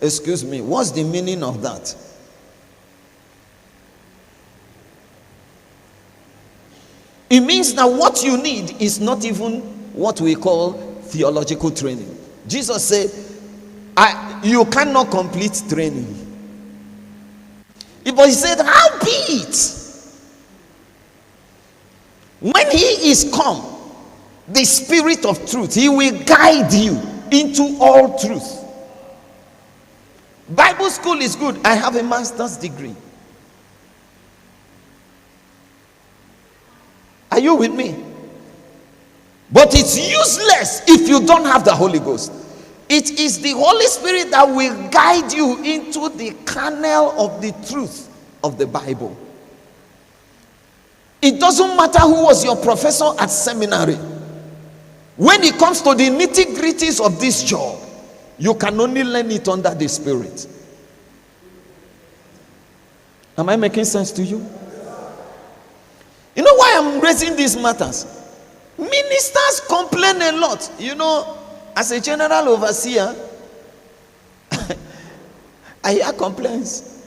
Excuse me, what's the meaning of that? It means that what you need is not even what we call theological training. Jesus said, you cannot complete training. But he said, how be it? When he is come, the Spirit of truth, he will guide you into all truth. Bible school is good. I have a master's degree. Are you with me? But it's useless if you don't have the Holy Ghost. It is the Holy Spirit that will guide you into the kernel of the truth of the Bible. It doesn't matter who was your professor at seminary. When it comes to the nitty-gritties of this job, you can only learn it under the Spirit. Am I making sense to you? You know why I'm raising these matters? Ministers complain a lot. You know, as a general overseer, I hear complaints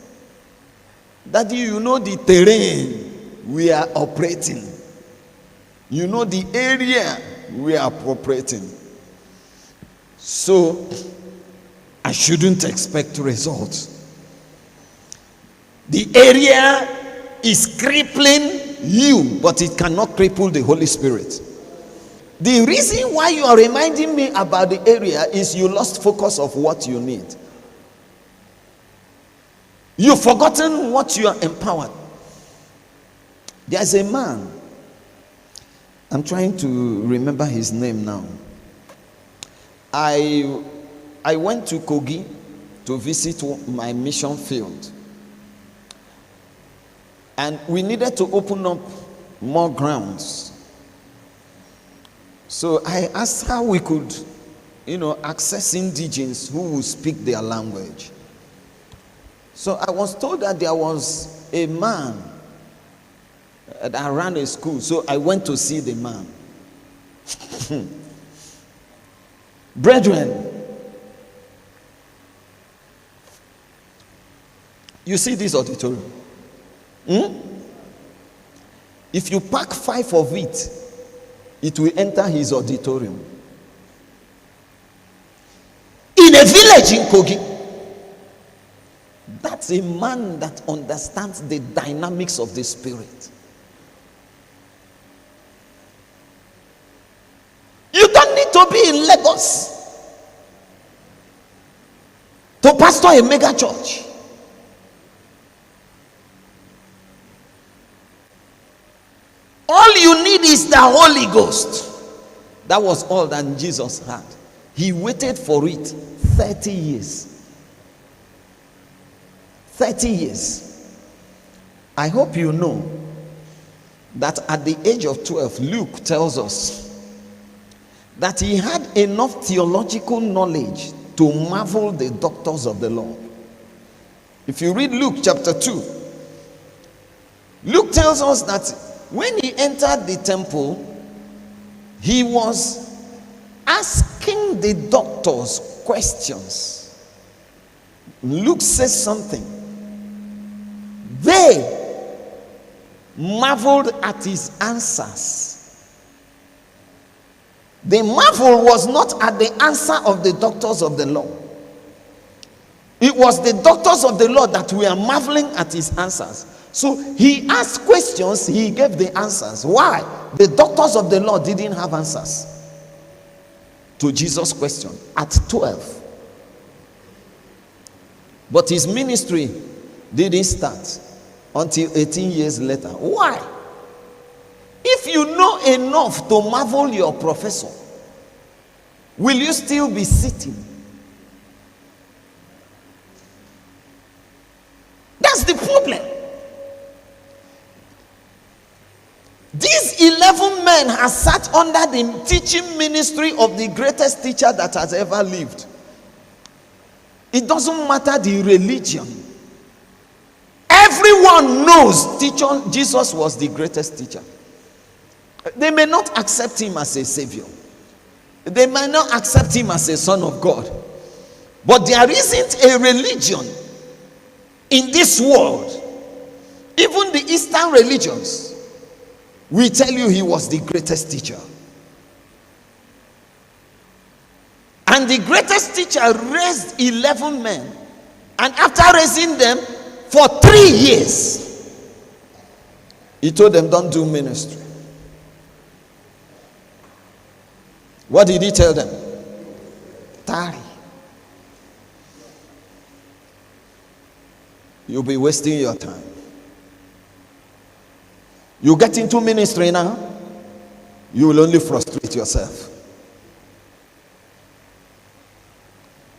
that you know the terrain we are operating. You know the area we are operating. So, I shouldn't expect results. The area is crippling you, but it cannot cripple the Holy Spirit. The reason why you are reminding me about the area is you lost focus of what you need. You've forgotten what you are empowered. There's a man, I'm trying to remember his name now. I went to Kogi to visit my mission field. And we needed to open up more grounds. So I asked how we could, access indigents who would speak their language. So I was told that there was a man that ran a school. So I went to see the man. Brethren, you see this auditorium? If you pack 5 of it, it will enter his auditorium. In a village in Kogi. That's a man that understands the dynamics of the Spirit. You don't need to be in Lagos to pastor a mega church. All you need is the Holy Ghost. That was all that Jesus had. He waited for it 30 years. 30 years. I hope you know that at the age of 12, Luke tells us that he had enough theological knowledge to marvel the doctors of the law. If you read Luke chapter 2, Luke tells us that when he entered the temple, he was asking the doctors questions. Luke says something. They marveled at his answers. The marvel was not at the answer of the doctors of the law. It was the doctors of the law that were marveling at his answers. So he asked questions, he gave the answers. Why? The doctors of the law didn't have answers to Jesus' question at 12. But his ministry didn't start until 18 years later. Why? If you know enough to marvel your professor, will you still be sitting? That's the problem. These 11 men have sat under the teaching ministry of the greatest teacher that has ever lived. It doesn't matter the religion. Everyone knows Jesus was the greatest teacher. They may not accept him as a savior. They may not accept him as a son of God. But there isn't a religion in this world, even the Eastern religions, will tell you he was the greatest teacher. And the greatest teacher raised 11 men. And after raising them for 3 years, he told them, don't do ministry. What did he tell them? Tarry. You'll be wasting your time. You get into ministry now, you will only frustrate yourself.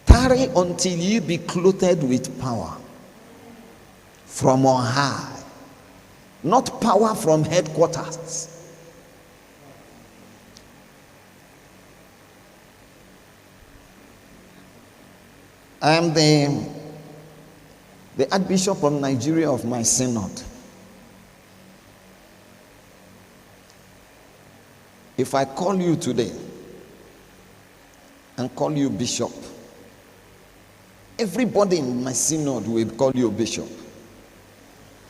Tarry until you be clothed with power from on high, not power from headquarters. I am the Archbishop of Nigeria of my synod. If I call you today and call you bishop, everybody in my synod will call you bishop.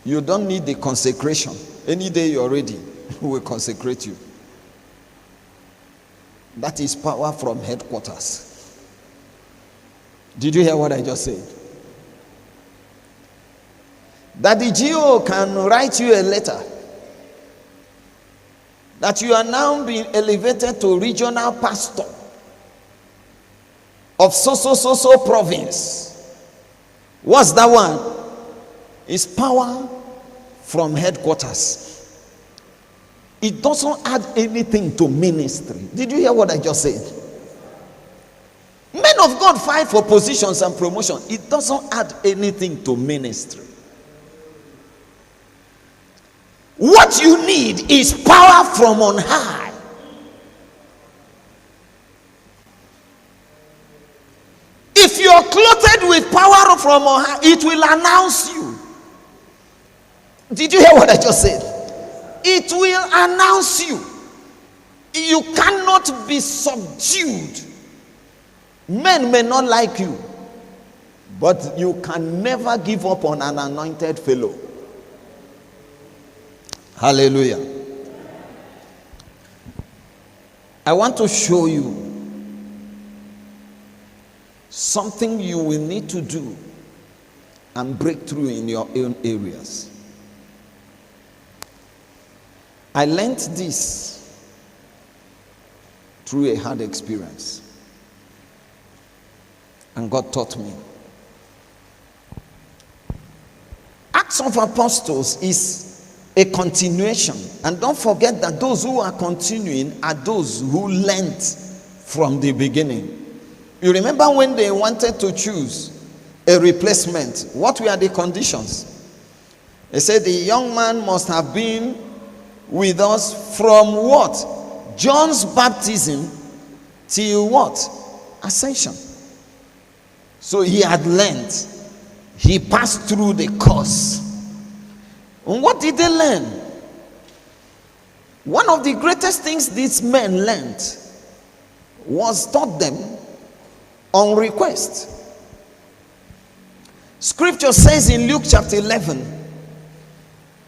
You don't need the consecration. Any day you're ready, we will consecrate you. That is power from headquarters. Did you hear what I just said? That the GO can write you a letter that you are now being elevated to regional pastor of so province. What's that one? It's power from headquarters. It doesn't add anything to ministry. Did you hear what I just said? Men of God fight for positions and promotion. It doesn't add anything to ministry. What you need is power from on high. If you're clothed with power from on high, it will announce you. Did you hear what I just said? It will announce you. You cannot be subdued. Men may not like you, but you can never give up on an anointed fellow. Hallelujah. I want to show you something you will need to do and break through in your own areas. I learned this through a hard experience. And God taught me. Acts of Apostles is a continuation. And don't forget that those who are continuing are those who learned from the beginning. You remember when they wanted to choose a replacement, what were the conditions? They said the young man must have been with us from what? John's baptism till what? Ascension. So he had learned. He passed through the course. And what did they learn? One of the greatest things these men learned was taught them on request. Scripture says in Luke chapter 11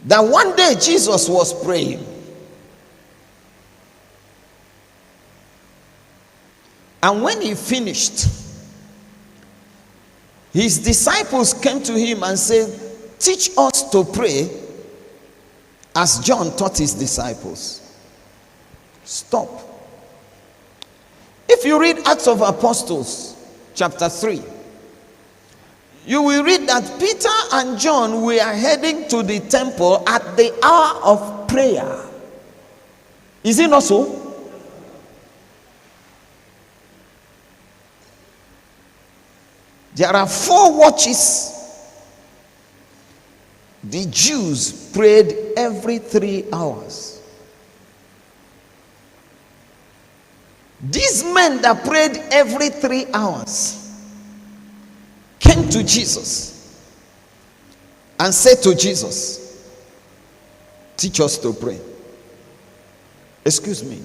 that one day Jesus was praying. And when he finished, his disciples came to him and said, teach us to pray as John taught his disciples. Stop. If you read Acts of Apostles chapter 3, you will read that Peter and John were heading to the temple at the hour of prayer. Is it not so? There are 4 watches. The Jews prayed every 3 hours. These men that prayed every 3 hours came to Jesus and said to Jesus, teach us to pray. Excuse me.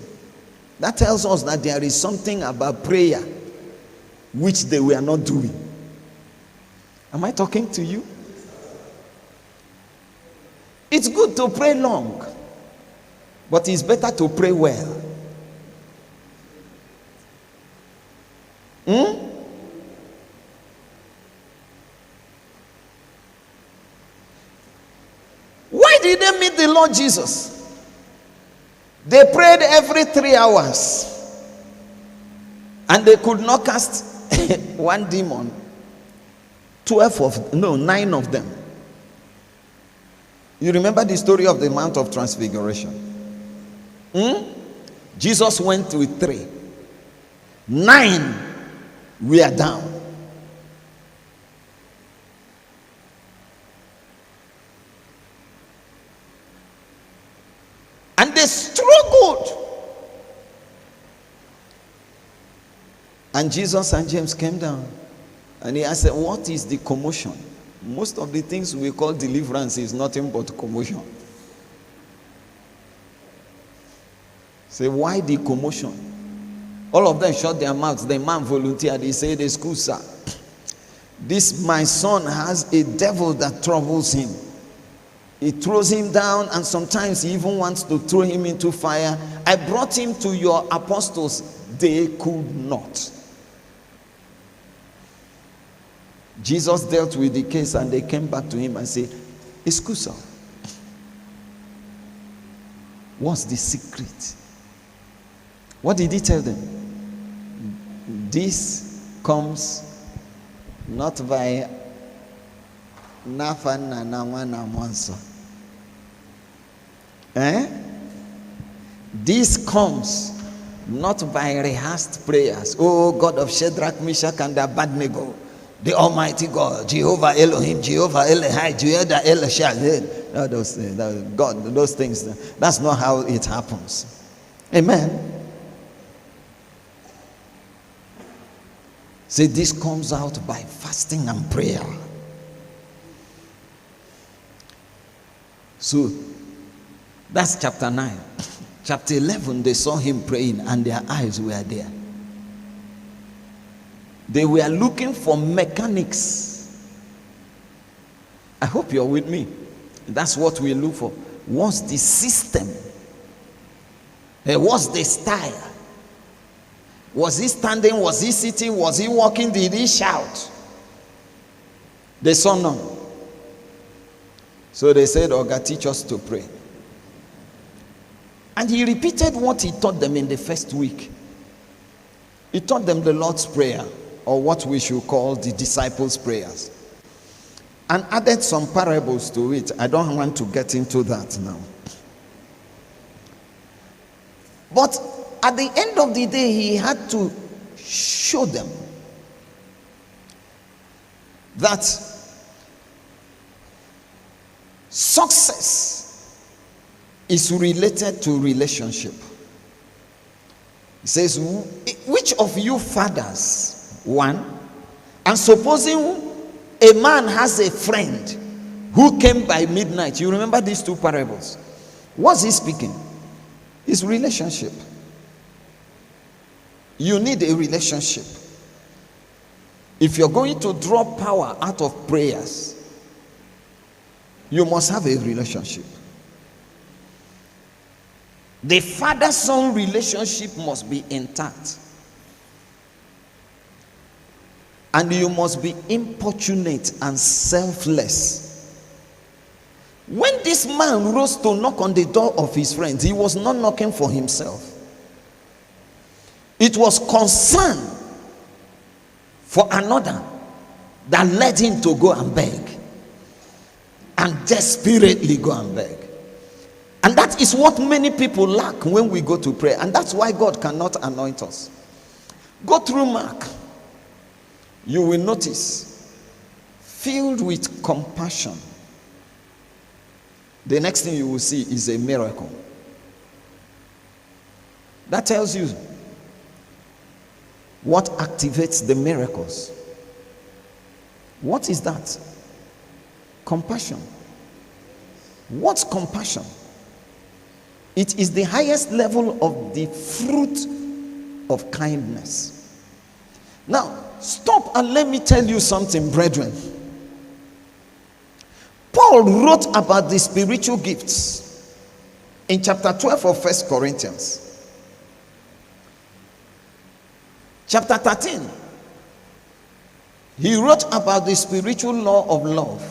That tells us that there is something about prayer which they were not doing. Am I talking to you? It's good to pray long, but it's better to pray well. Why did they meet the Lord Jesus? They prayed every 3 hours and they could not cast one demon. 9 of them. You remember the story of the Mount of Transfiguration? Jesus went with 3. 9 were down. And they struggled. And Jesus and James came down. And he asked, what is the commotion? Most of the things we call deliverance is nothing but commotion. Say, why the commotion? All of them shut their mouths. The man volunteered. He said, excuse sir, this my son has a devil that troubles him. He throws him down, and sometimes he even wants to throw him into fire. I brought him to your apostles. They could not. Jesus dealt with the case, and they came back to him and said, excuse sir, what's the secret? What did he tell them? This comes not by Nafana Nawana Monso. This comes not by rehearsed prayers. Oh God of Shadrach, Meshach, and Abednego, the Almighty God, Jehovah Elohim, Jehovah Elihai, Jehovah Elishad. Those things, God, those things. That's not how it happens. Amen. Say, this comes out by fasting and prayer. So that's chapter 9. Chapter 11, they saw him praying and their eyes were there. They were looking for mechanics. I hope you're with me. That's what we look for. What's the system? What's the style? Was he standing? Was he sitting? Was he walking? Did he shout? They saw none. So they said, Oga, teach us to pray. And he repeated what he taught them in the first week. He taught them the Lord's Prayer, or what we should call the disciples' prayers, and added some parables to it. I don't want to get into that now. But at the end of the day, he had to show them that success is related to relationship. He says, which of you fathers, one, and supposing a man has a friend who came by midnight. You remember these two parables? What's he speaking? It's relationship. You need a relationship. If you're going to draw power out of prayers, you must have a relationship. The father-son relationship must be intact. And you must be importunate and selfless. When this man rose to knock on the door of his friends, he was not knocking for himself. It was concern for another that led him to go and beg. And desperately go and beg. And that is what many people lack when we go to pray. And that's why God cannot anoint us. Go through Mark. You will notice, filled with compassion. The next thing you will see is a miracle. That tells you what activates the miracles. What is that? Compassion. What's compassion? It is the highest level of the fruit of kindness. Now, stop and let me tell you something, brethren. Paul wrote about the spiritual gifts in chapter 12 of 1 Corinthians. Chapter 13, he wrote about the spiritual law of love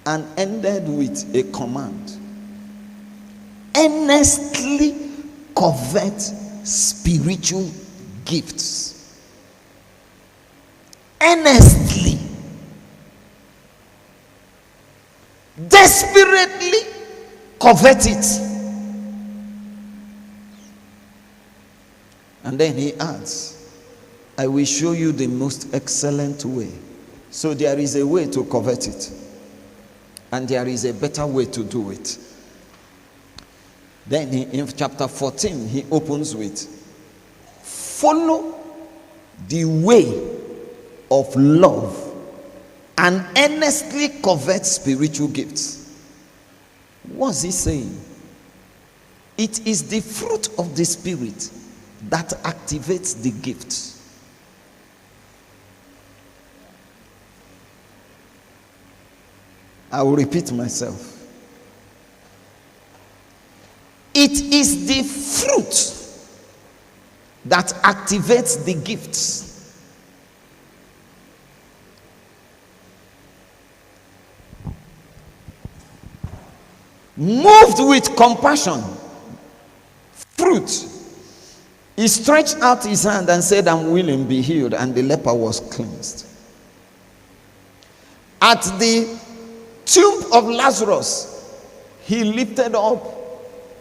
and ended with a command. Earnestly covet spiritual gifts. Earnestly. Desperately covet it. And then he adds, I will show you the most excellent way. So there is a way to covet it, and there is a better way to do it. Then in chapter 14, he opens with, follow the way of love and earnestly covet spiritual gifts. What's he saying? It is the fruit of the Spirit that activates the gifts. I will repeat myself. It is the fruit that activates the gifts. Moved with compassion, fruit. He stretched out his hand and said, I'm willing, be healed. And the leper was cleansed. At the tomb of Lazarus, he lifted up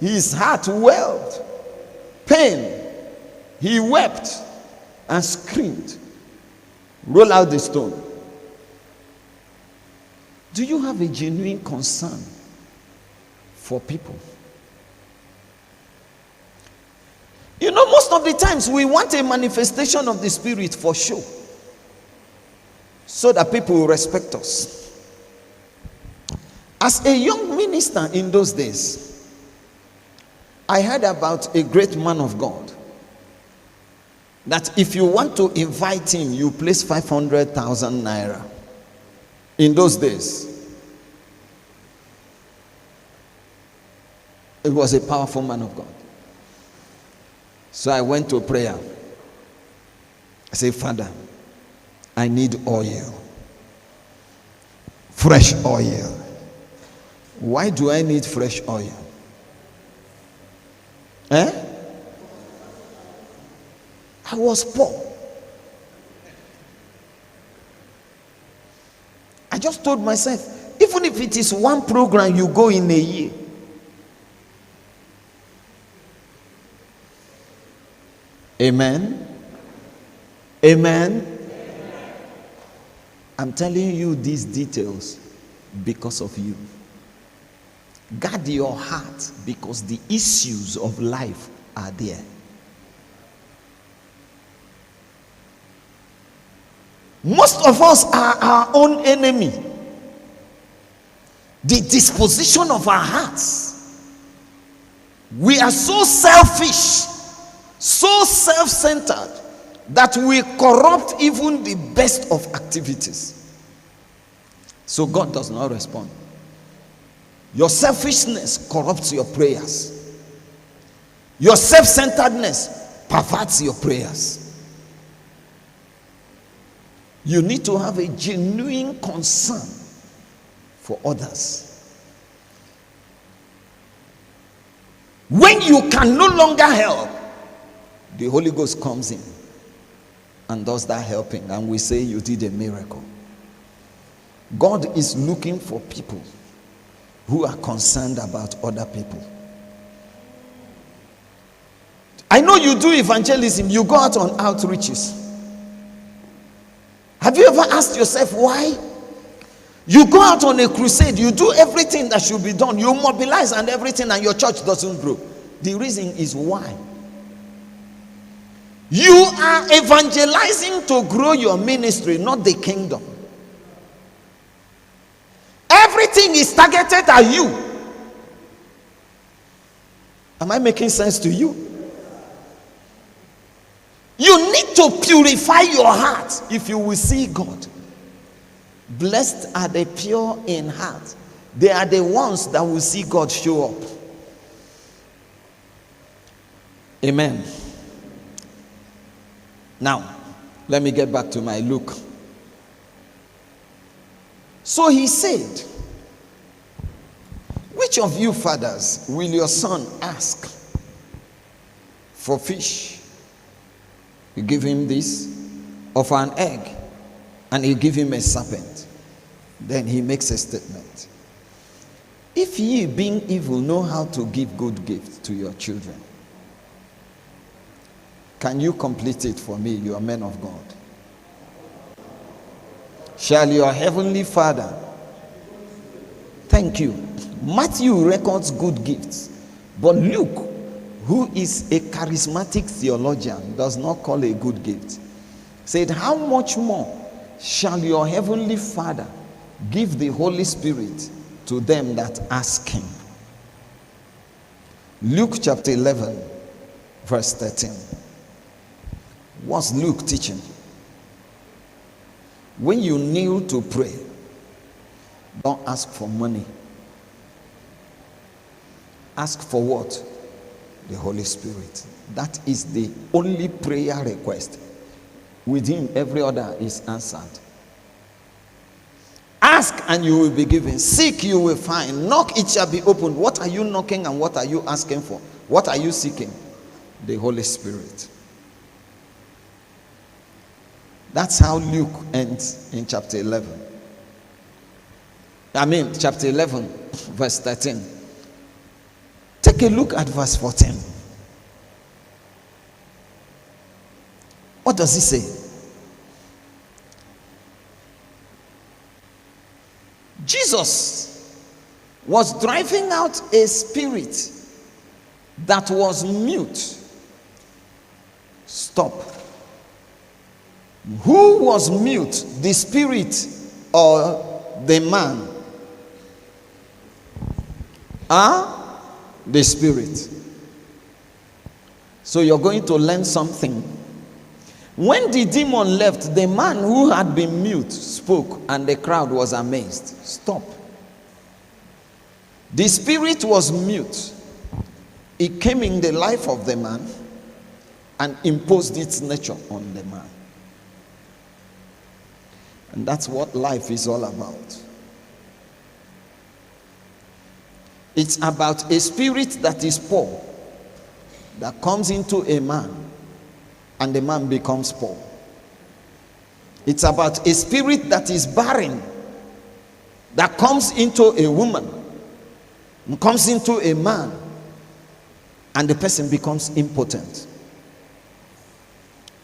his heart, welled, pain. He wept and screamed. Roll out the stone. Do you have a genuine concern for people? You know, most of the times we want a manifestation of the Spirit for show, so that people will respect us. As a young minister in those days, I heard about a great man of God, that if you want to invite him, you place 500,000 naira. In those days, it was a powerful man of God. So I went to prayer. I said, Father, I need oil, fresh oil. Why do I need fresh oil? I was poor. I just told myself, even if it is one program you go in a year, amen. Amen. I'm telling you these details because of you. Guard your heart, because the issues of life are there. Most of us are our own enemy. The disposition of our hearts. We are so selfish, so self-centered, that we corrupt even the best of activities. So God does not respond. Your selfishness corrupts your prayers. Your self-centeredness perverts your prayers. You need to have a genuine concern for others. When you can no longer help, the Holy Ghost comes in and does that helping, and we say you did a miracle. God is looking for people who are concerned about other people. I know you do evangelism, you go out on outreaches. Have you ever asked yourself why? You go out on a crusade, you do everything that should be done, you mobilize and everything, and your church doesn't grow. The reason is why? You are evangelizing to grow your ministry, not the kingdom. Everything is targeted at you. Am I making sense to you? You need to purify your heart if you will see God. Blessed are the pure in heart. They are the ones that will see God show up. Amen. Now, let me get back to my Luke. So he said, which of you fathers will your son ask for fish? You give him this, or for an egg, and you give him a serpent. Then he makes a statement. If ye, being evil, know how to give good gifts to your children, can you complete it for me, you are men of God? Shall your heavenly Father, thank you. Matthew records good gifts, but Luke, who is a charismatic theologian, does not call a good gift. Said, how much more shall your heavenly Father give the Holy Spirit to them that ask him? Luke chapter 11, verse 13. What's Luke teaching? When you kneel to pray, don't ask for money. Ask for what? The Holy Spirit. That is the only prayer request. With him, every other is answered. Ask and you will be given. Seek, you will find. Knock, it shall be opened. What are you knocking and what are you asking for? What are you seeking? The Holy Spirit. That's how Luke ends in chapter 11. Chapter 11, verse 13. Take a look at verse 14. What does he say? Jesus was driving out a spirit that was mute. Stop. Who was mute? The spirit or the man? The spirit. So you're going to learn something. When the demon left, the man who had been mute spoke, and the crowd was amazed. Stop. The spirit was mute. It came in the life of the man and imposed its nature on the man. And that's what life is all about. It's about a spirit that is poor, that comes into a man, and the man becomes poor. It's about a spirit that is barren, that comes into a woman, and comes into a man, and the person becomes impotent.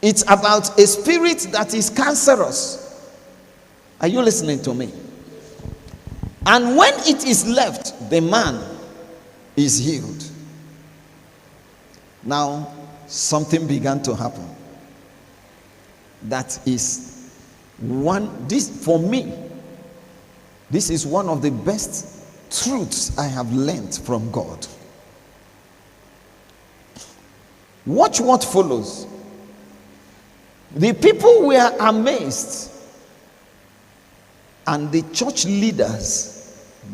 It's about a spirit that is cancerous. Are you listening to me? And when it is left, the man is healed. Now, something began to happen. That is for me, this is one of the best truths I have learned from God. Watch what follows. The people were amazed, and the church leaders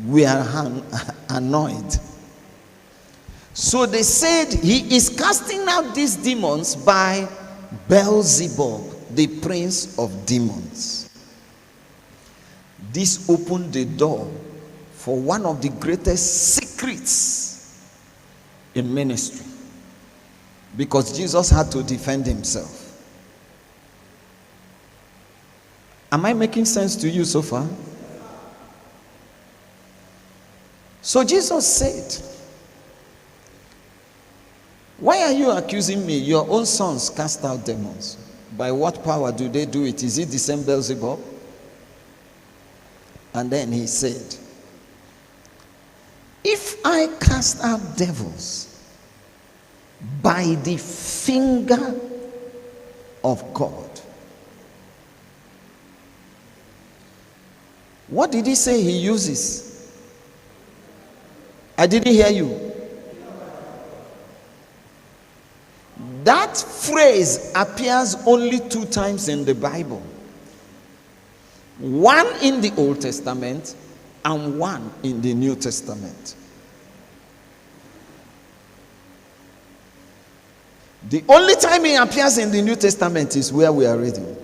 were annoyed. So they said, he is casting out these demons by Beelzebub, the prince of demons. This opened the door for one of the greatest secrets in ministry, because Jesus had to defend himself. Am I making sense to you so far? So Jesus said, why are you accusing me? Your own sons cast out demons. By what power do they do it? Is it the same Beelzebub? And then he said, if I cast out devils by the finger of God. What did he say he uses? I didn't hear you. That phrase appears only 2 times in the Bible. One in the Old Testament and one in the New Testament. The only time he appears in the New Testament is where we are reading.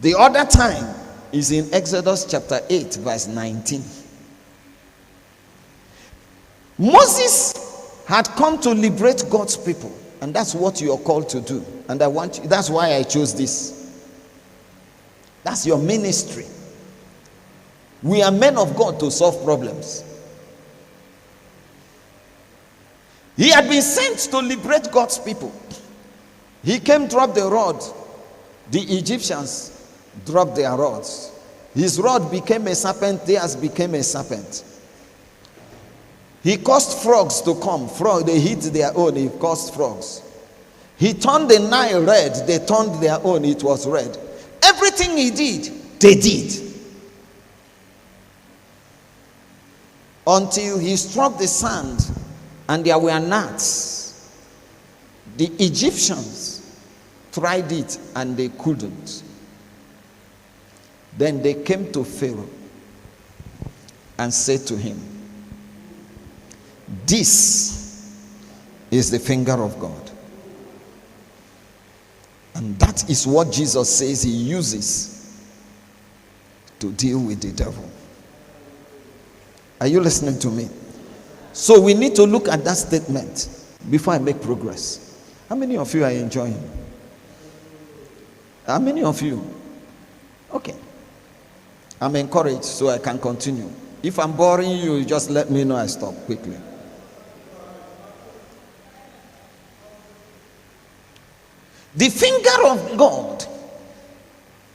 The other time is in Exodus chapter 8 verse 19. Moses had come to liberate God's people, and that's what you are called to do. And that's why I chose this. That's your ministry. We are men of God to solve problems. He had been sent to liberate God's people. He came, dropped the rod. The Egyptians dropped their rods. His rod became a serpent, theirs became a serpent. He caused frogs to come. They hit their own, he caused frogs. He turned the Nile red, they turned their own, it was red. Everything he did, they did. Until he struck the sand and there were gnats. The Egyptians tried it and they couldn't. Then they came to Pharaoh and said to him, "This is the finger of God." And that is what Jesus says he uses to deal with the devil. Are you listening to me? So we need to look at that statement before I make progress. How many of you are enjoying? How many of you? Okay. I'm encouraged so I can continue. If I'm boring you, just let me know, I stop quickly. The finger of God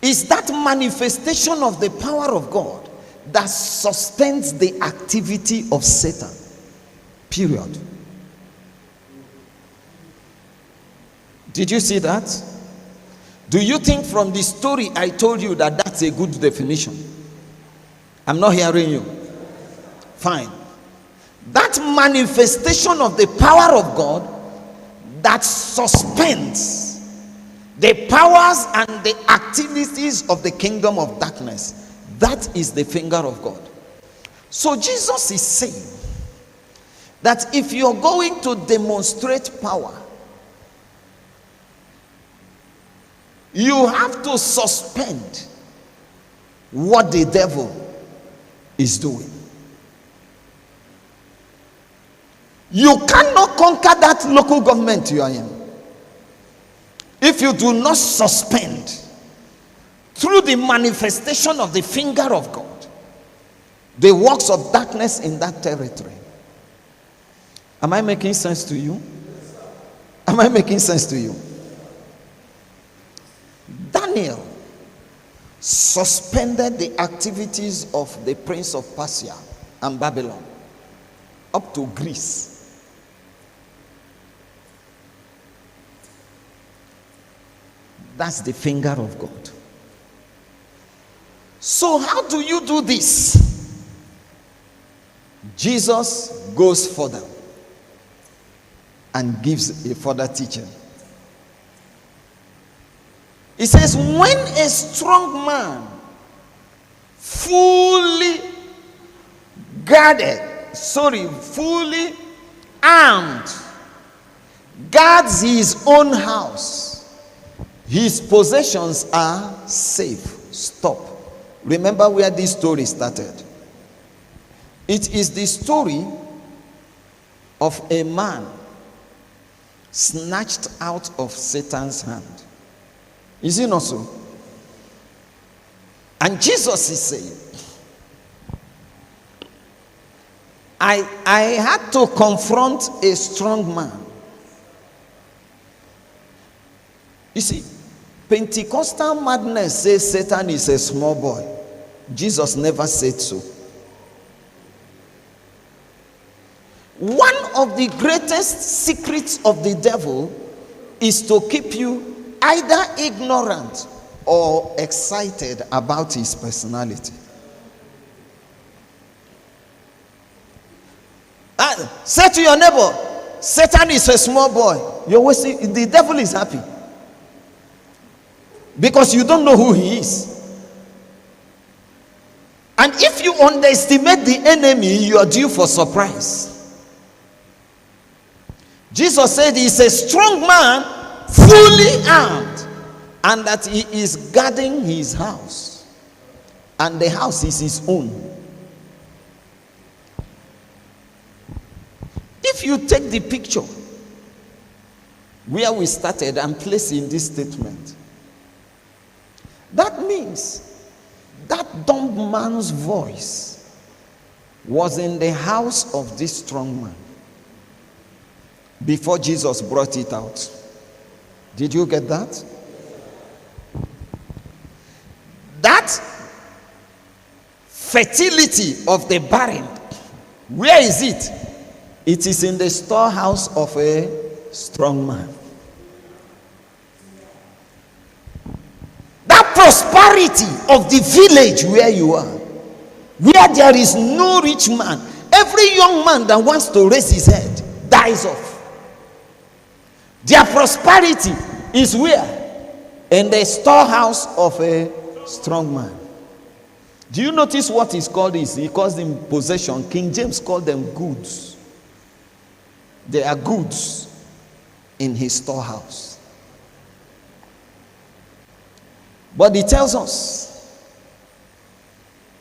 is that manifestation of the power of God that sustains the activity of Satan. Period. Did you see that? Do you think from the story I told you that that's a good definition? I'm not hearing you. Fine. That manifestation of the power of God that suspends the powers and the activities of the kingdom of darkness, that is the finger of God. So Jesus is saying that if you're going to demonstrate power, you have to suspend what the devil is doing. You cannot conquer that local government you are in if you do not suspend through the manifestation of the finger of God the works of darkness in that territory. Am I making sense to you? Am I making sense to you? Daniel suspended the activities of the prince of Persia and Babylon up to Greece. That's the finger of God. So how do you do this? Jesus goes further and gives a further teaching. He says, when a strong man, fully fully armed, guards his own house, his possessions are safe. Stop. Remember where this story started. It is the story of a man snatched out of Satan's hand. Is it not so? And Jesus is saying, I had to confront a strong man. You see, Pentecostal madness says Satan is a small boy. Jesus never said so. One of the greatest secrets of the devil is to keep you either ignorant or excited about his personality. Say to your neighbor, Satan is a small boy. You're wasting. The devil is happy because you don't know who he is. And if you underestimate the enemy, you are due for surprise. Jesus said he is a strong man, fully armed, and that he is guarding his house, and the house is his own. If you take the picture where we started and place in this statement, that means that dumb man's voice was in the house of this strong man before Jesus brought it out. Did you get that? That fertility of the barren, where is it? It is in the storehouse of a strong man. That prosperity of the village where you are, where there is no rich man, every young man that wants to raise his head dies off. Their prosperity is where? In the storehouse of a strong man. Do you notice what is called this? He calls them possession. King James called them goods. They are goods in his storehouse. But he tells us,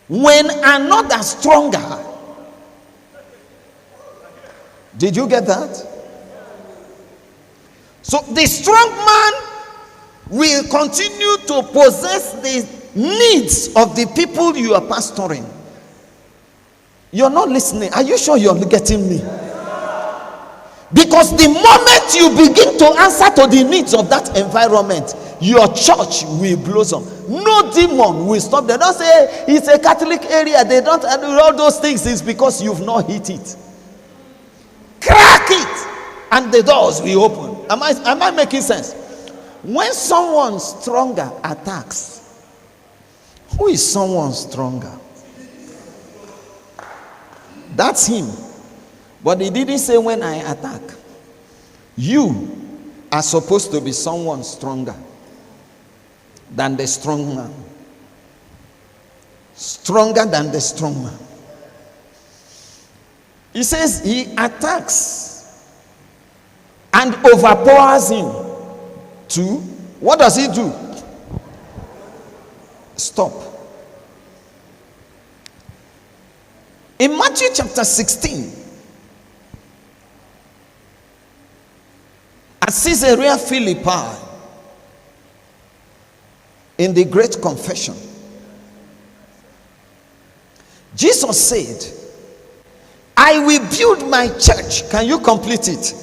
when another stronger, did you get that? So the strong man will continue to possess the needs of the people you are pastoring. You're not listening. Are you sure you're getting me? Because the moment you begin to answer to the needs of that environment, your church will blossom. No demon will stop. They don't say it's a Catholic area. They don't do all those things. It's because you've not hit it. Crack it, and the doors will open. Am I making sense? When someone stronger attacks, who is someone stronger? That's him. But he didn't say when I attack. You are supposed to be someone stronger than the strong man. Stronger than the strong man. He says he attacks and overpowers him. Two, what does he do? Stop. In Matthew chapter 16, at Caesarea Philippi, in the great confession, Jesus said, I will build my church. Can you complete it?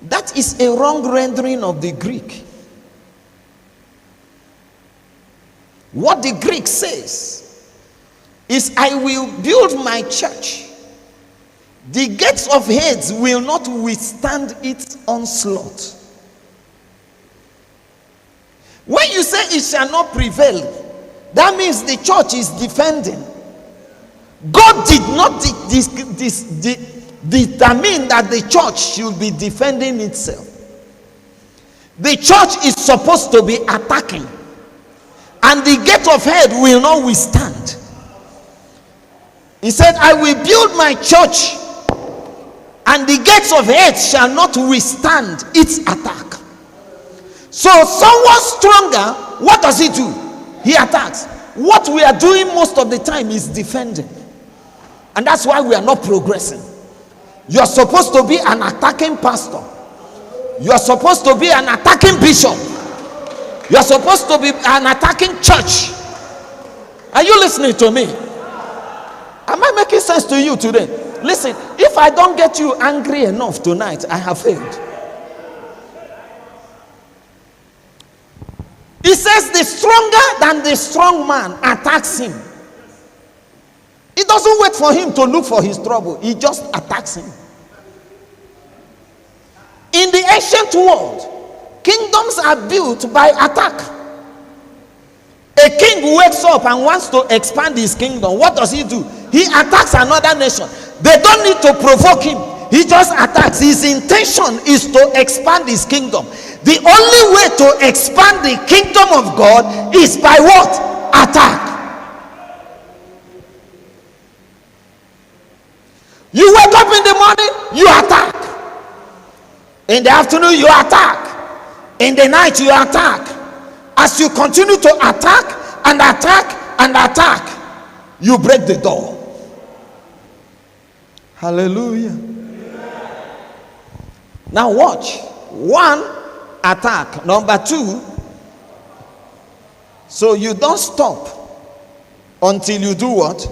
That is a wrong rendering of the Greek. What the Greek says is, I will build my church. The gates of Hades will not withstand its onslaught. When you say it shall not prevail, that means the church is defending. God did not determine that the church should be defending itself. The church is supposed to be attacking, and the gate of hell will not withstand. He said, I will build my church, and the gates of hell shall not withstand its attack. So someone stronger, what does he do? He attacks. What we are doing most of the time is defending. And that's why we are not progressing. You're supposed to be an attacking pastor. You're supposed to be an attacking bishop. You're supposed to be an attacking church. Are you listening to me? Am I making sense to you today? Listen, if I don't get you angry enough tonight, I have failed. He says the stronger than the strong man attacks him. He doesn't wait for him to look for his trouble. He just attacks him. In the ancient world, kingdoms are built by attack. A king wakes up and wants to expand his kingdom. What does he do? He attacks another nation. They don't need to provoke him. He just attacks. His intention is to expand his kingdom. The only way to expand the kingdom of God is by what? Attack. You wake up in the morning, you attack. In the afternoon, you attack. In the night, you attack. As you continue to attack and attack and attack, you break the door. Hallelujah. Now watch. 1, attack. Number 2, so you don't stop until you do what?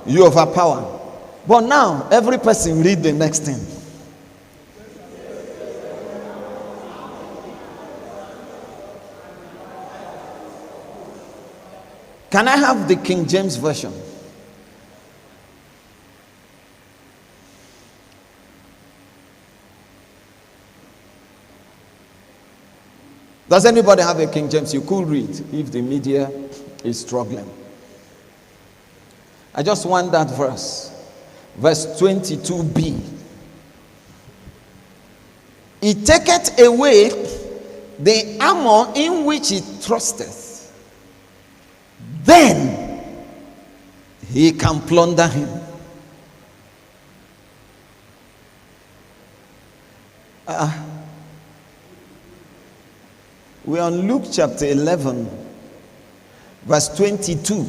You overpower. But now every person read the next thing. Can I have the King James Version? Does anybody have a King James? You could read if the media is struggling. I just want that verse. Verse 22b. He taketh away the armor in which he trusteth. Then he can plunder him. We're on Luke chapter 11, verse 22.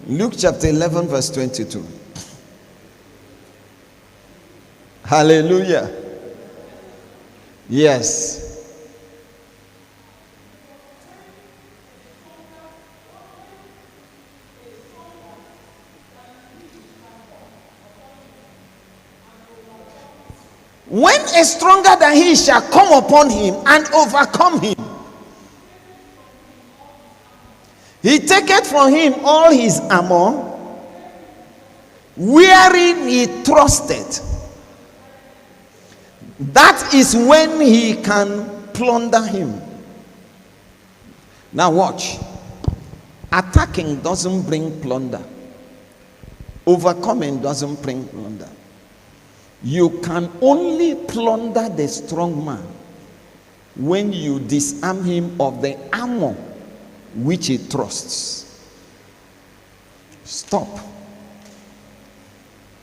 Luke chapter 11, verse 22. Hallelujah. Yes. When a stronger than he shall come upon him and overcome him, he taketh from him all his armor, wherein he trusted. That is when he can plunder him. Now watch. Attacking doesn't bring plunder. Overcoming doesn't bring plunder. You can only plunder the strong man when you disarm him of the armor which he trusts. Stop.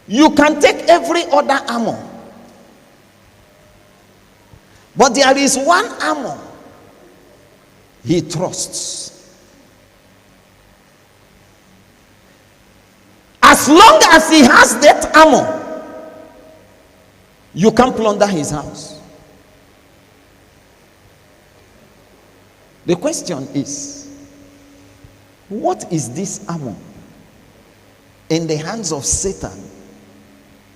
You can take every other armor, but there is one armor he trusts. As long as he has that armor, you can't plunder his house. The question is, what is this armor in the hands of Satan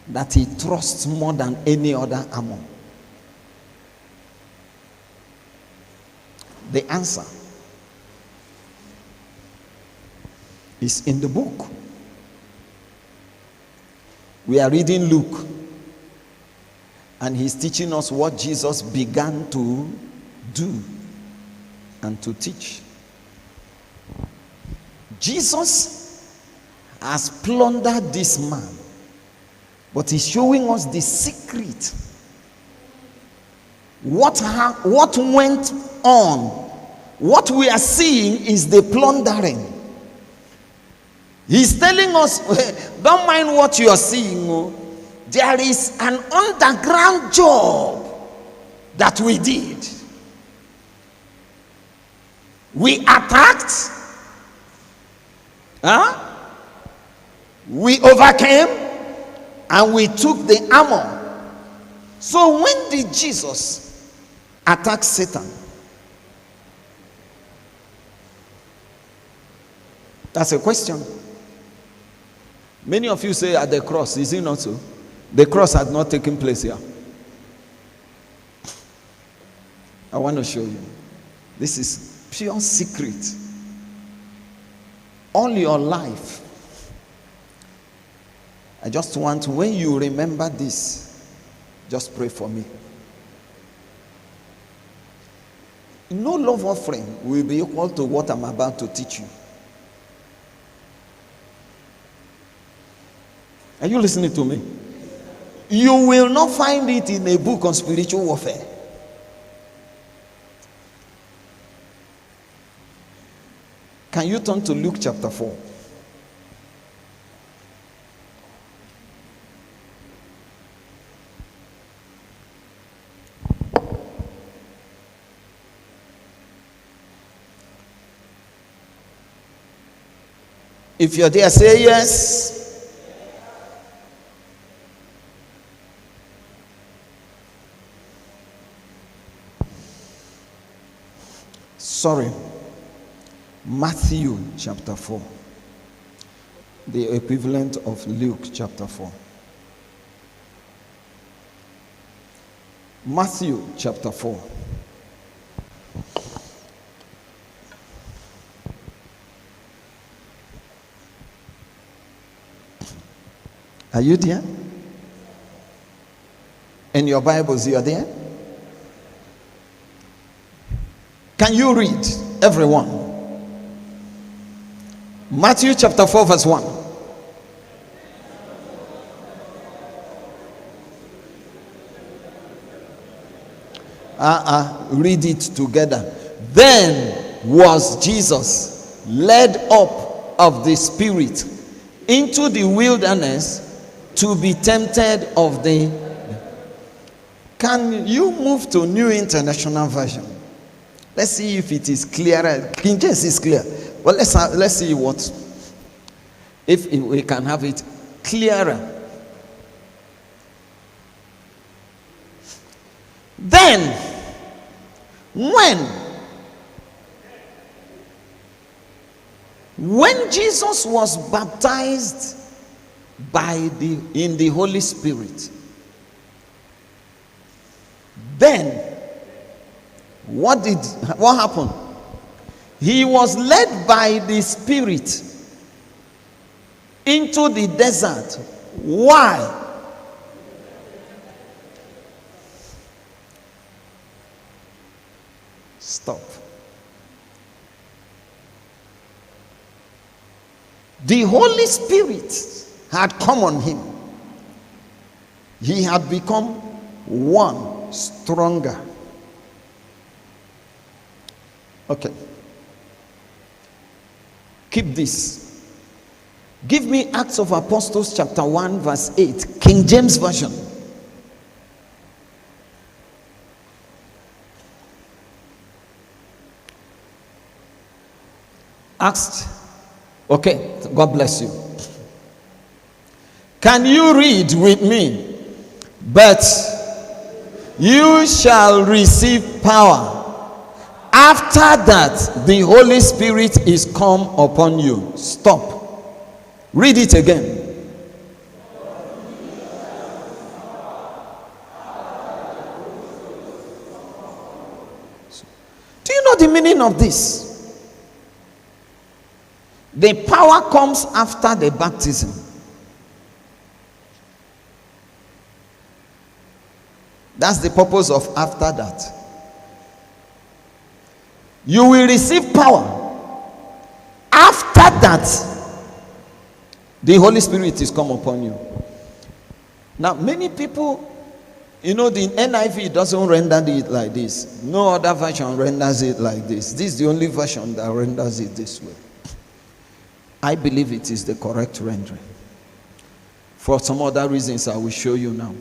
that he trusts more than any other armor? The answer is in the book. We are reading Luke, and he's teaching us what Jesus began to do and to teach. Jesus has plundered this man, but he's showing us the secret. What went on? What we are seeing is the plundering. He's telling us, don't mind what you are seeing. There is an underground job that we did. We attacked. We overcame. And we took the armor. So when did Jesus attack Satan? That's a question. Many of you say at the cross. Is it not so? The cross had not taken place here. I want to show you. This is pure secret. All your life. I just want, when you remember this, just pray for me. No love offering will be equal to what I'm about to teach you. Are you listening to me? You will not find it in a book on spiritual warfare. Can you turn to Luke chapter 4? If you're there, say yes. Sorry. Matthew chapter 4. The equivalent of Luke chapter 4. Matthew chapter 4. Are you there? In your Bibles, you are there? Can you read, everyone? Matthew chapter 4 verse 1. Read it together. Then was Jesus led up of the Spirit into the wilderness to be tempted of the... Can you move to New International Version? Let's see if it is clearer. King James is clear. Well, let's see what, if we can have it clearer. Then, when Jesus was baptized in the Holy Spirit, then what happened? He was led by the Spirit into the desert. Why? Stop. The Holy Spirit had come on him. He had become one stronger. Okay. Keep this. Give me Acts of Apostles chapter 1 verse 8. King James Version. Acts. Okay. God bless you. Can you read with me? But you shall receive power after that the Holy Spirit is come upon you. Stop. Read it again. Do you know the meaning of this? The power comes after the baptism. That's the purpose of after that. You will receive power. After that, the Holy Spirit is come upon you. Now, many people, the NIV doesn't render it like this. No other version renders it like this. This is the only version that renders it this way. I believe it is the correct rendering. For some other reasons, I will show you now.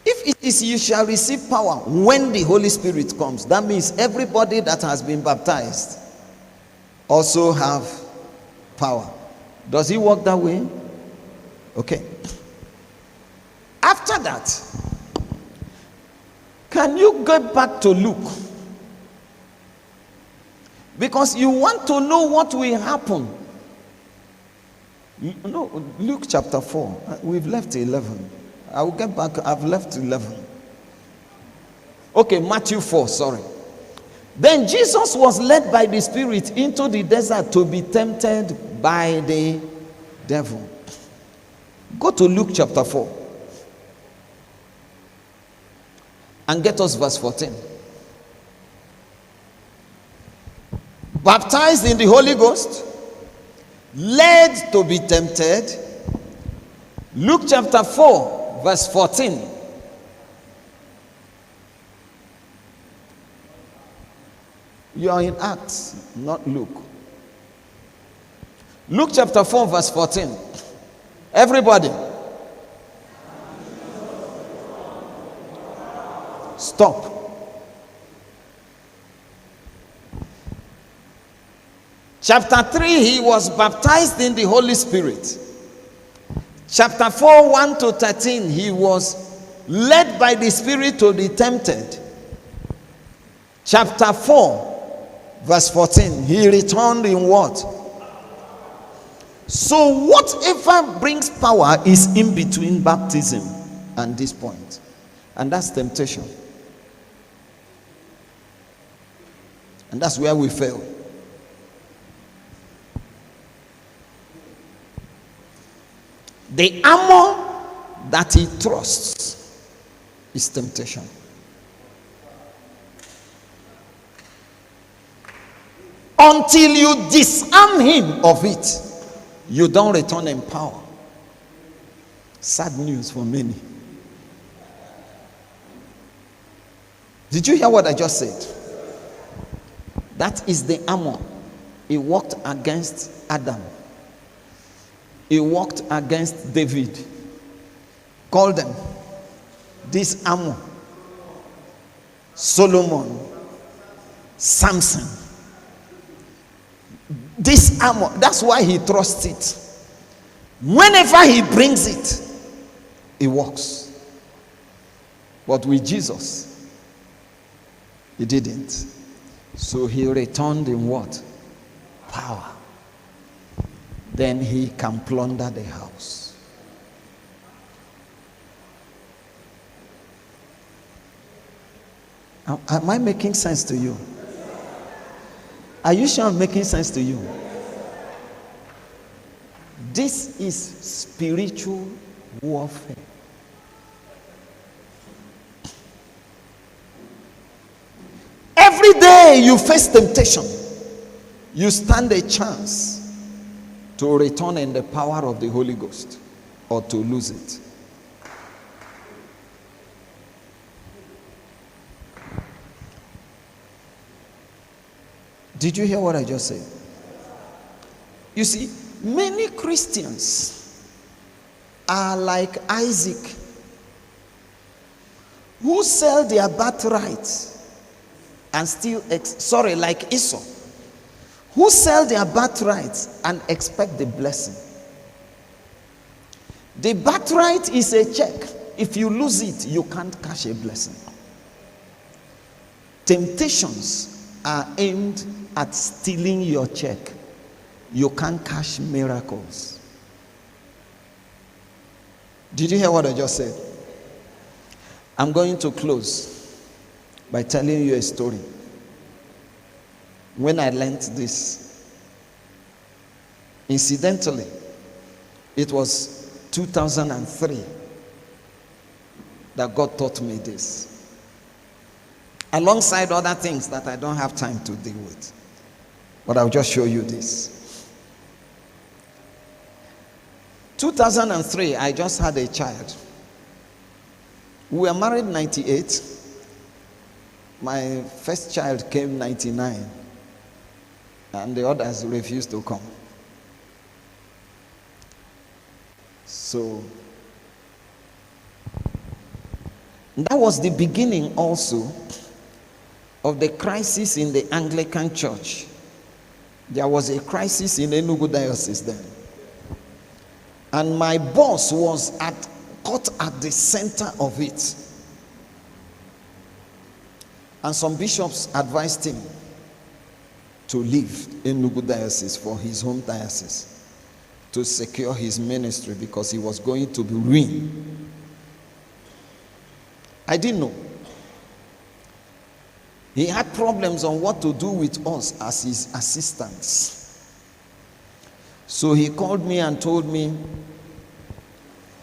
If it is you shall receive power when the Holy Spirit comes, that means everybody that has been baptized also have power. Does it work that way? Okay. After that, can you go back to Luke? Because you want to know what will happen. No, Luke chapter 4. We've left 11. I will get back. I've left 11. Okay, Matthew 4, sorry. Then Jesus was led by the Spirit into the desert to be tempted by the devil. Go to Luke chapter 4 and get us verse 14. Baptized in the Holy Ghost. led to be tempted. Luke chapter 4, verse 14. You are in Acts, not Luke. Luke chapter 4, verse 14. Everybody. Stop. Chapter 3, he was baptized in the Holy Spirit. Chapter 4, 1 to 13, he was led by the Spirit to be tempted. Chapter 4, verse 14, he returned in what? So whatever brings power is in between baptism and this point. And that's temptation. And that's where we fail. The armor that he trusts is temptation. Until you disarm him of it, you don't return in power. Sad news for many. Did you hear what I just said? That is the armor. He walked against Adam. He walked against David. Call them. This armor. Solomon. Samson. This armor. That's why he trusts it. Whenever he brings it, it works. But with Jesus, he didn't. So he returned in what? Power. Then he can plunder the house. Am I making sense to you? Are you sure I'm making sense to you? This is spiritual warfare. Every day you face temptation, you stand a chance to return in the power of the Holy Ghost or to lose it. Did you hear what I just said? You see, many Christians are like Isaac, who sell their birthright and still, like Esau, who sell their birthright and expect the blessing. The birthright is a check. If you lose it, you can't cash a blessing. Temptations are aimed at stealing your check. You can't cash miracles. Did you hear what I just said? I'm going to close by telling you a story. When I learned this, incidentally, it was 2003 that God taught me this, alongside other things that I don't have time to deal with. But I'll just show you this. 2003, I just had a child. We were married 98. My first child came 99. And the others refused to come. So, that was the beginning also of the crisis in the Anglican Church. There was a crisis in Enugu Diocese then. And my boss was caught at the center of it. And some bishops advised him to leave Enugu Diocese for his home diocese to secure his ministry because he was going to be ruined. I didn't know. He had problems on what to do with us as his assistants. So he called me and told me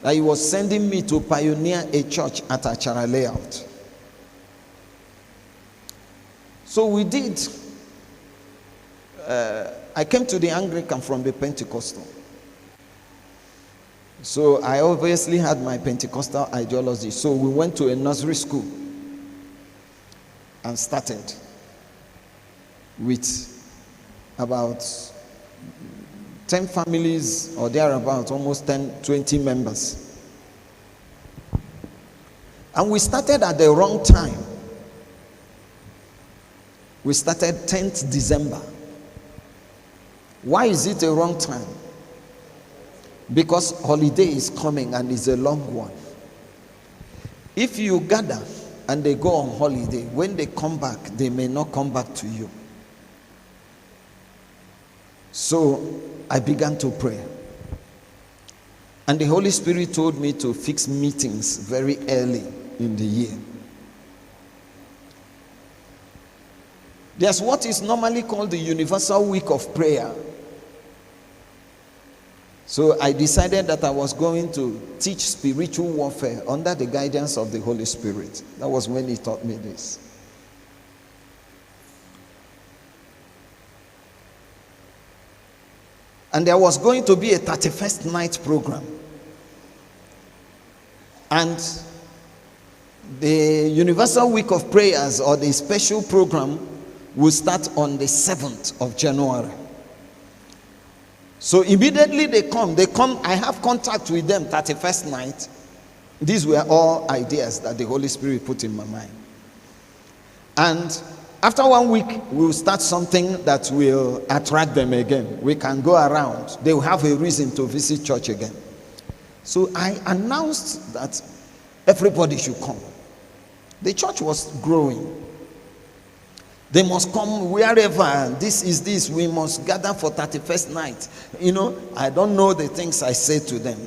that he was sending me to pioneer a church at Achara Layout. So we did I came to the Anglican from the Pentecostal. So I obviously had my Pentecostal ideology. So we went to a nursery school and started with about 10 families or thereabouts, almost 20 members. And we started at the wrong time. We started 10th December. Why is it a wrong time? Because holiday is coming and it's a long one. If you gather and they go on holiday, when they come back, they may not come back to you. So I began to pray. And the Holy Spirit told me to fix meetings very early in the year. There's what is normally called the Universal Week of Prayer. So I decided that I was going to teach spiritual warfare under the guidance of the Holy Spirit. That was when he taught me this. And there was going to be a 31st night program. And the Universal Week of Prayers, or the special program, will start on the 7th of January. So immediately they come, I have contact with them 31st night. These were all ideas that the Holy Spirit put in my mind. And after 1 week, we'll start something that will attract them again. We can go around. They will have a reason to visit church again. So I announced that everybody should come. The church was growing. They must come wherever. This is this. We must gather for 31st night. I don't know the things I say to them.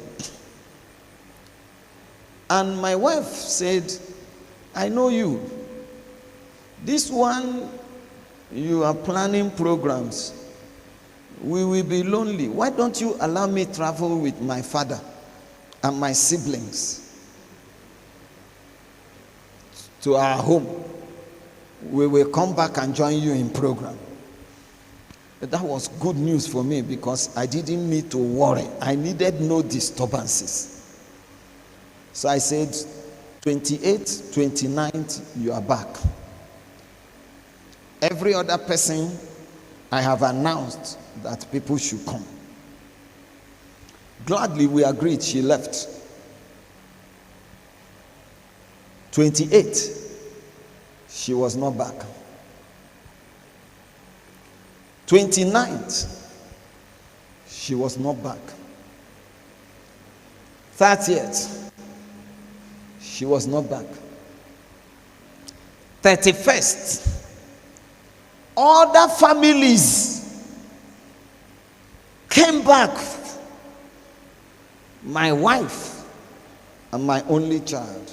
And my wife said, I know you. This one, you are planning programs. We will be lonely. Why don't you allow me travel with my father and my siblings to our home? We will come back and join you in program. That was good news for me because I didn't need to worry. I needed no disturbances. So I said, 28th, 29th, you are back. Every other person, I have announced that people should come. Gladly we agreed. She left. 28th. She was not back. 29th, she was not back. 30th, she was not back. 31st, other families came back. My wife and my only child.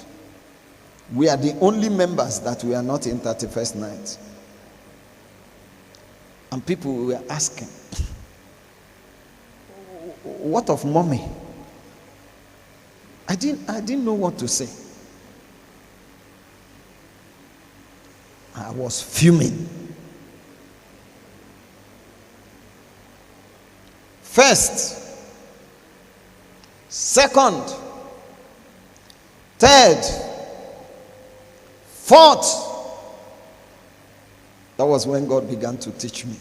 We are the only members that we are not in 31st night. And people were asking, what of mommy? I didn't know what to say. I was fuming. First, second, third, fourth. That was when God began to teach me.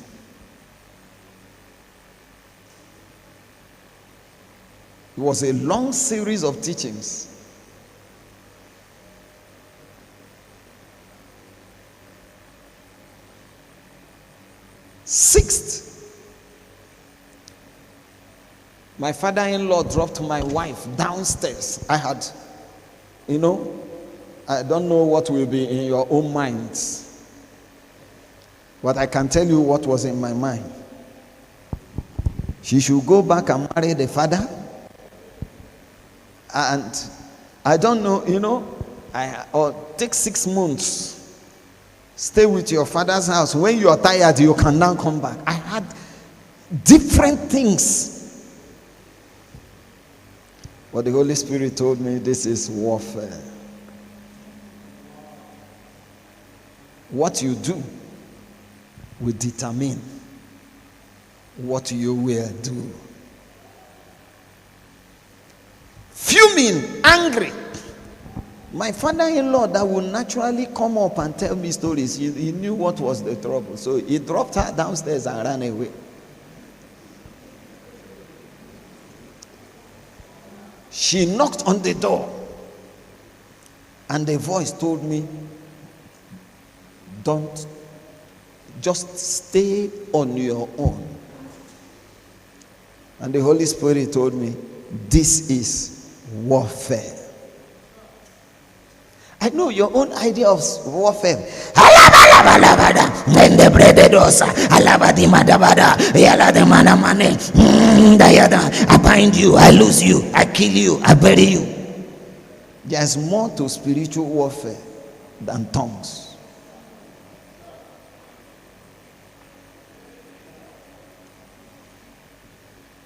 It was a long series of teachings. Sixth, my father-in-law dropped my wife downstairs. I don't know what will be in your own minds, but I can tell you what was in my mind. She should go back and marry the father. And I don't know, or take 6 months. Stay with your father's house. When you are tired, you can now come back. I had different things. But the Holy Spirit told me this is warfare. What you do will determine what you will do. Fuming, angry. My father-in-law that would naturally come up and tell me stories, he knew what was the trouble. So he dropped her downstairs and ran away. She knocked on the door. And the voice told me, don't, just stay on your own. And the Holy Spirit told me, this is warfare. I know your own idea of warfare. I bind you, I lose you, I kill you, I bury you. There's more to spiritual warfare than tongues.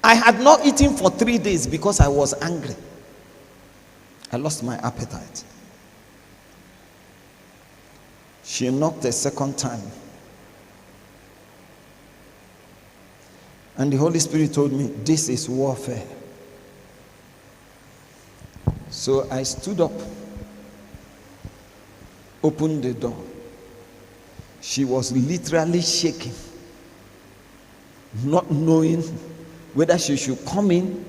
I had not eaten for 3 days because I was angry. I lost my appetite. She knocked a second time. And the Holy Spirit told me, this is warfare. So I stood up, opened the door. She was literally shaking, not knowing whether she should come in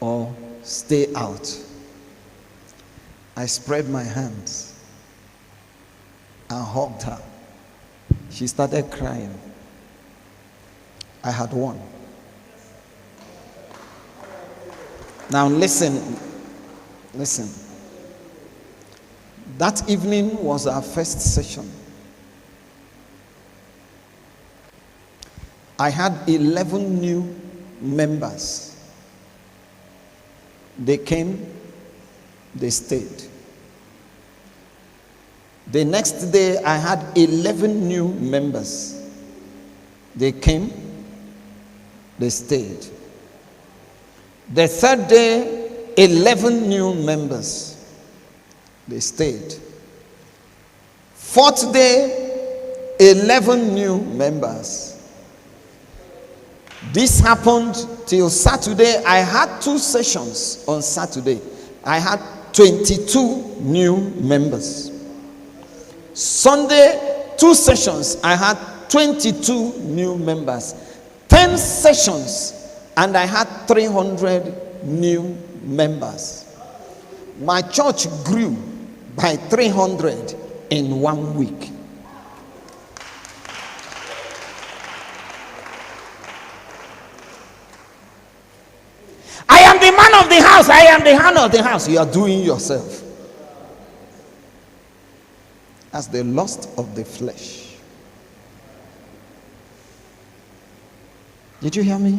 or stay out. I spread my hands and hugged her. She started crying. I had won. Now listen. That evening was our first session. I had 11 new members. They came, they stayed. The next day, I had 11 new members. They came, they stayed. The third day, 11 new members. They stayed. Fourth day, 11 new members. This happened till Saturday. I had 2 sessions on Saturday. I had 22 new members. Sunday, 2 sessions. I had 22 new members. 10 sessions, and I had 300 new members. My church grew by 300 in 1 week. I am the man of the house. I am the hand of the house. You are doing yourself. As the lust of the flesh. Did you hear me?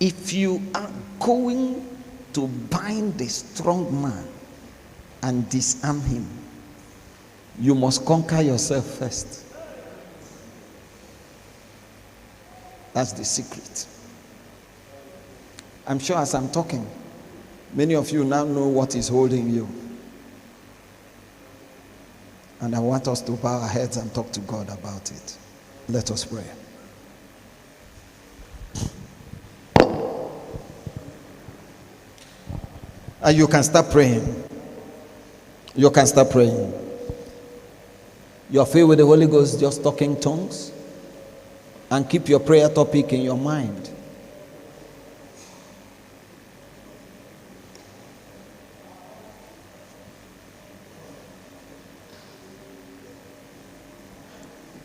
If you are going to bind the strong man and disarm him, you must conquer yourself first. That's the secret. I'm sure as I'm talking, many of you now know what is holding you. And I want us to bow our heads and talk to God about it. Let us pray. And you can start praying. You can start praying. You are filled with the Holy Ghost, just talking tongues. And keep your prayer topic in your mind.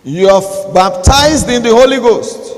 You are baptized in the Holy Ghost.